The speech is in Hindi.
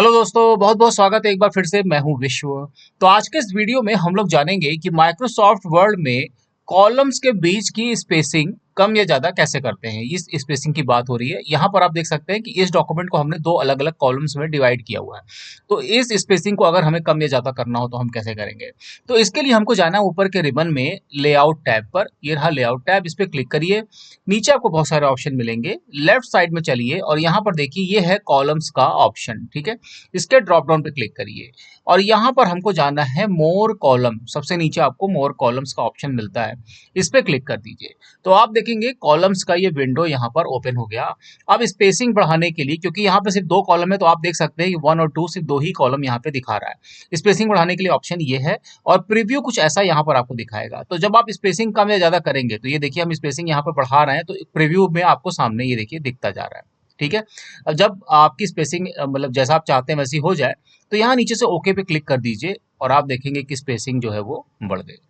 हेलो दोस्तों, बहुत बहुत स्वागत है एक बार फिर से। मैं हूं विश्व। तो आज के इस वीडियो में हम लोग जानेंगे कि माइक्रोसॉफ्ट वर्ड में कॉलम्स के बीच की स्पेसिंग कम या ज्यादा कैसे करते हैं। इस स्पेसिंग की बात हो रही है। यहाँ पर आप देख सकते हैं कि इस डॉक्यूमेंट को हमने दो अलग अलग कॉलम्स में डिवाइड किया हुआ है। तो इस स्पेसिंग को अगर हमें कम या ज्यादा करना हो तो हम कैसे करेंगे। तो इसके लिए हमको जाना है ऊपर के रिबन में लेआउट टैब पर। ये रहा लेआउट टैब, इस पर क्लिक करिए। नीचे आपको बहुत सारे ऑप्शन मिलेंगे। लेफ्ट साइड में चलिए और यहाँ पर देखिए ये है कॉलम्स का ऑप्शन। ठीक है, इसके ड्रॉप डाउन पे क्लिक करिए और यहाँ पर हमको जाना है मोर कॉलम। सबसे नीचे आपको मोर कॉलम्स का ऑप्शन मिलता है, इस पे क्लिक कर दीजिए। तो आप देखेंगे कॉलम्स का ये विंडो यहाँ पर ओपन हो गया। अब स्पेसिंग बढ़ाने के लिए, क्योंकि यहाँ पे सिर्फ दो कॉलम है, तो आप देख सकते हैं कि 1 और 2 सिर्फ दो ही कॉलम यहाँ पे दिखा रहा है। स्पेसिंग बढ़ाने के लिए ऑप्शन ये है और प्रीव्यू कुछ ऐसा यहाँ पर आपको दिखाएगा। तो जब आप स्पेसिंग कम या ज्यादा करेंगे तो ये देखिए हम स्पेसिंग यहाँ पर बढ़ा रहे हैं तो प्रीव्यू में आपको सामने ये देखिए दिखता जा रहा है। ठीक है, अब जब आपकी स्पेसिंग मतलब जैसा आप चाहते हैं वैसी हो जाए तो यहाँ नीचे से ओके पे क्लिक कर दीजिए और आप देखेंगे कि स्पेसिंग जो है वो बढ़ गई।